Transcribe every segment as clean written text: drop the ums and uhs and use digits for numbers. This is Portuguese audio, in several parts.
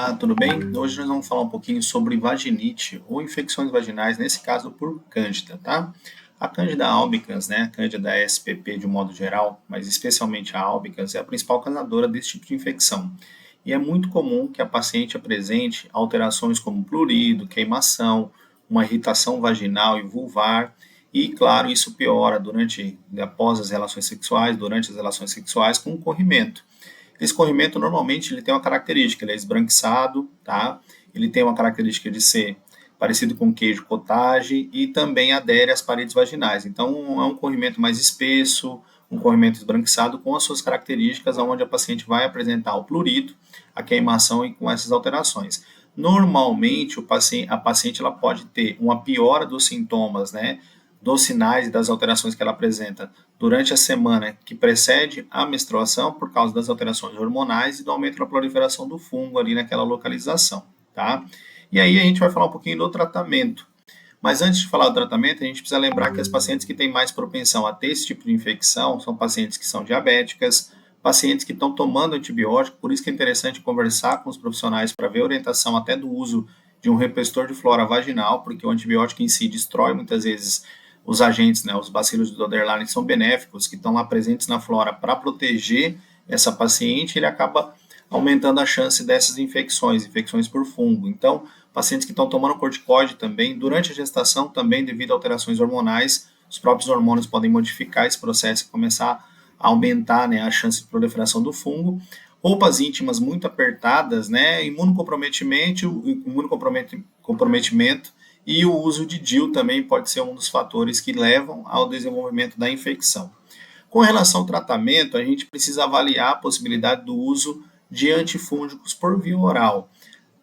Olá, tudo bem? Hoje nós vamos falar um pouquinho sobre vaginite ou infecções vaginais, nesse caso por Cândida, tá? A Cândida albicans, né, a Cândida SPP de um modo geral, mas especialmente a albicans, é a principal causadora desse tipo de infecção. E é muito comum que a paciente apresente alterações como prurido, queimação, uma irritação vaginal e vulvar, e claro, isso piora após as relações sexuais, durante as relações sexuais, com o corrimento. Esse corrimento normalmente ele tem uma característica, ele é esbranquiçado, tá? Ele tem uma característica de ser parecido com queijo cottage e também adere às paredes vaginais. Então é um corrimento mais espesso, um corrimento esbranquiçado com as suas características, onde a paciente vai apresentar o prurido, a queimação e com essas alterações. Normalmente a paciente ela pode ter uma piora dos sintomas, né? Dos sinais e das alterações que ela apresenta durante a semana que precede a menstruação por causa das alterações hormonais e do aumento da proliferação do fungo ali naquela localização, tá? E aí a gente vai falar um pouquinho do tratamento. Mas antes de falar do tratamento, a gente precisa lembrar que as pacientes que têm mais propensão a ter esse tipo de infecção são pacientes que são diabéticas, pacientes que estão tomando antibiótico, por isso que é interessante conversar com os profissionais para ver a orientação até do uso de um repositor de flora vaginal, porque o antibiótico em si destrói muitas vezes os agentes, né, os bacilos do Doderlane são benéficos, que estão lá presentes na flora para proteger essa paciente, ele acaba aumentando a chance dessas infecções por fungo. Então, pacientes que estão tomando corticoide também, durante a gestação também, devido a alterações hormonais, os próprios hormônios podem modificar esse processo e começar a aumentar, né, a chance de proliferação do fungo. Roupas íntimas muito apertadas, né, imunocomprometimento e o uso de DIU também pode ser um dos fatores que levam ao desenvolvimento da infecção. Com relação ao tratamento, a gente precisa avaliar a possibilidade do uso de antifúngicos por via oral.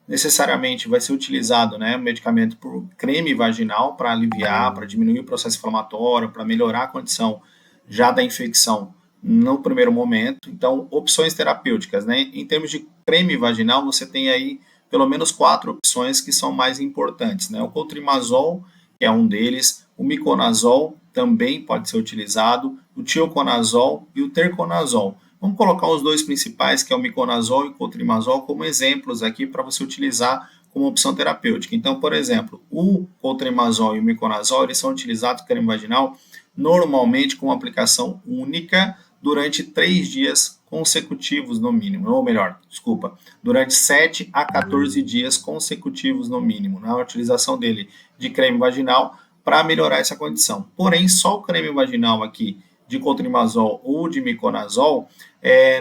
Necessariamente vai ser utilizado, né, medicamento por creme vaginal para aliviar, para diminuir o processo inflamatório, para melhorar a condição já da infecção no primeiro momento. Então, opções terapêuticas, né? Em termos de creme vaginal, você tem aí pelo menos 4 opções que são mais importantes, né? O cotrimazol é um deles, o miconazol também pode ser utilizado, o tioconazol e o terconazol. Vamos colocar os dois principais, que é o miconazol e o cotrimazol, como exemplos aqui para você utilizar como opção terapêutica. Então, por exemplo, o cotrimazol e o miconazol, eles são utilizados no creme vaginal normalmente com uma aplicação única durante 3 dias consecutivos no mínimo, ou melhor, desculpa, durante 7 a 14 dias consecutivos no mínimo, na utilização dele de creme vaginal para melhorar essa condição. Porém, só o creme vaginal aqui de cotrimazol ou de miconazol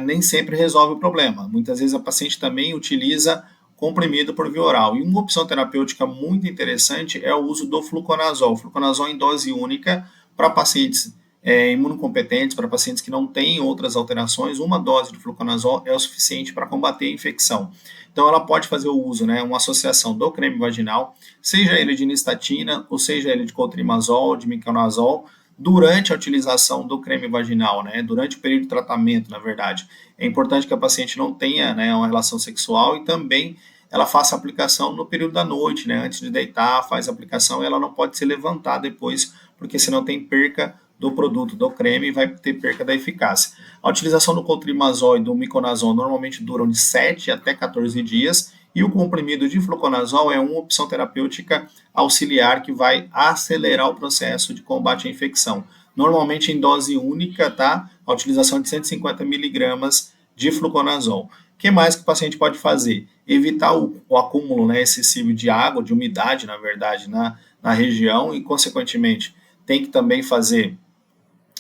nem sempre resolve o problema. Muitas vezes a paciente também utiliza comprimido por via oral. E uma opção terapêutica muito interessante é o uso do fluconazol. Fluconazol em dose única para pacientes imunocompetentes, para pacientes que não têm outras alterações, uma dose de fluconazol é o suficiente para combater a infecção. Então, ela pode fazer o uso, né, uma associação do creme vaginal, seja ele de nistatina, ou seja ele de cotrimazol, de miconazol, durante a utilização do creme vaginal, né, durante o período de tratamento, na verdade. É importante que a paciente não tenha, né, uma relação sexual e também ela faça a aplicação no período da noite, né, antes de deitar, faz a aplicação e ela não pode se levantar depois, porque senão tem perca do produto, do creme, e vai ter perca da eficácia. A utilização do cotrimazol e do miconazol normalmente duram de 7 até 14 dias, e o comprimido de fluconazol é uma opção terapêutica auxiliar que vai acelerar o processo de combate à infecção. Normalmente em dose única, tá? A utilização de 150 miligramas de fluconazol. O que mais que o paciente pode fazer? Evitar o acúmulo, né, excessivo de água, de umidade, na verdade, na região, e, consequentemente, tem que também fazer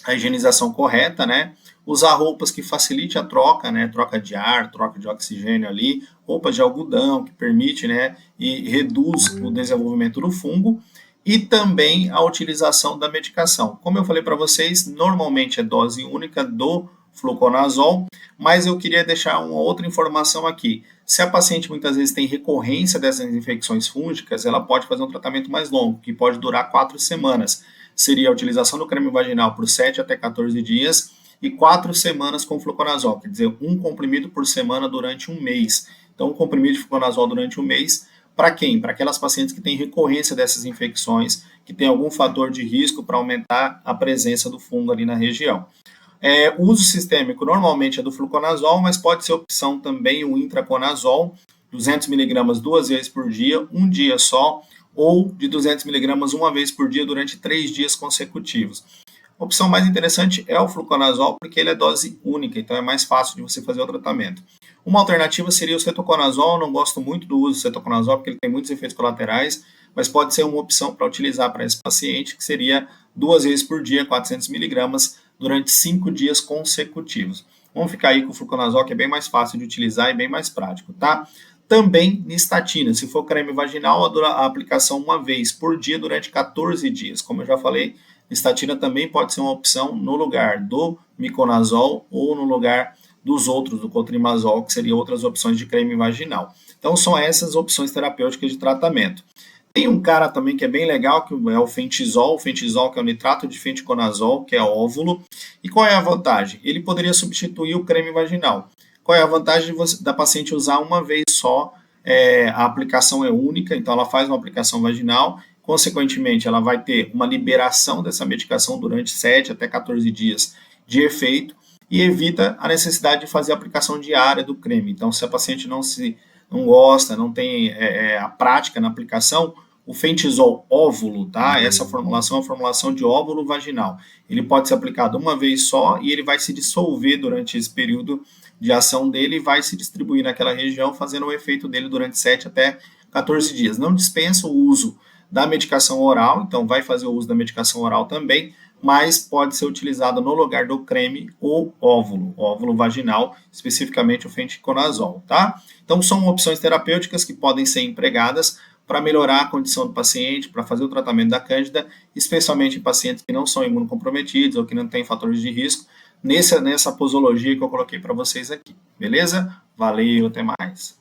a higienização correta, né? Usar roupas que facilite a troca, né? Troca de ar, troca de oxigênio ali, roupas de algodão que permite, né? E reduz o desenvolvimento do fungo, e também a utilização da medicação. Como eu falei para vocês, normalmente é dose única do fluconazol, mas eu queria deixar uma outra informação aqui. Se a paciente muitas vezes tem recorrência dessas infecções fúngicas, ela pode fazer um tratamento mais longo, que pode durar 4 semanas. Seria a utilização do creme vaginal por 7 até 14 dias e 4 semanas com fluconazol, quer dizer, um comprimido por semana durante um mês. Então, um comprimido de fluconazol durante um mês, para quem? Para aquelas pacientes que têm recorrência dessas infecções, que tem algum fator de risco para aumentar a presença do fungo ali na região. O uso sistêmico normalmente é do fluconazol, mas pode ser opção também o intraconazol, 200 miligramas 2 vezes por dia, um dia só, ou de 200 miligramas uma vez por dia durante 3 dias consecutivos. A opção mais interessante é o fluconazol, porque ele é dose única, então é mais fácil de você fazer o tratamento. Uma alternativa seria o cetoconazol. Não gosto muito do uso do cetoconazol, porque ele tem muitos efeitos colaterais, mas pode ser uma opção para utilizar para esse paciente, que seria 2 vezes por dia, 400 miligramas, durante 5 dias consecutivos. Vamos ficar aí com o fluconazol, que é bem mais fácil de utilizar e bem mais prático, tá? Também nistatina, se for creme vaginal, a aplicação uma vez por dia durante 14 dias. Como eu já falei, nistatina também pode ser uma opção no lugar do miconazol ou no lugar dos outros, do cotrimazol, que seriam outras opções de creme vaginal. Então, são essas opções terapêuticas de tratamento. Tem um cara também que é bem legal, que é o fentisol que é o nitrato de fenticonazol, que é óvulo. E qual é a vantagem? Ele poderia substituir o creme vaginal. Qual é a vantagem da paciente usar uma vez só? A aplicação é única, então ela faz uma aplicação vaginal, consequentemente ela vai ter uma liberação dessa medicação durante 7 até 14 dias de efeito e evita a necessidade de fazer a aplicação diária do creme. Então, se a paciente não gosta, não tem a prática na aplicação, o fentisol óvulo, tá? Essa formulação é uma formulação de óvulo vaginal. Ele pode ser aplicado uma vez só e ele vai se dissolver durante esse período de ação dele e vai se distribuir naquela região, fazendo o efeito dele durante 7 até 14 dias. Não dispensa o uso da medicação oral, então vai fazer o uso da medicação oral também, mas pode ser utilizado no lugar do creme ou óvulo vaginal, especificamente o fenticonazol, tá? Então são opções terapêuticas que podem ser empregadas para melhorar a condição do paciente, para fazer o tratamento da cândida, especialmente em pacientes que não são imunocomprometidos ou que não têm fatores de risco, nessa posologia que eu coloquei para vocês aqui, beleza? Valeu, até mais!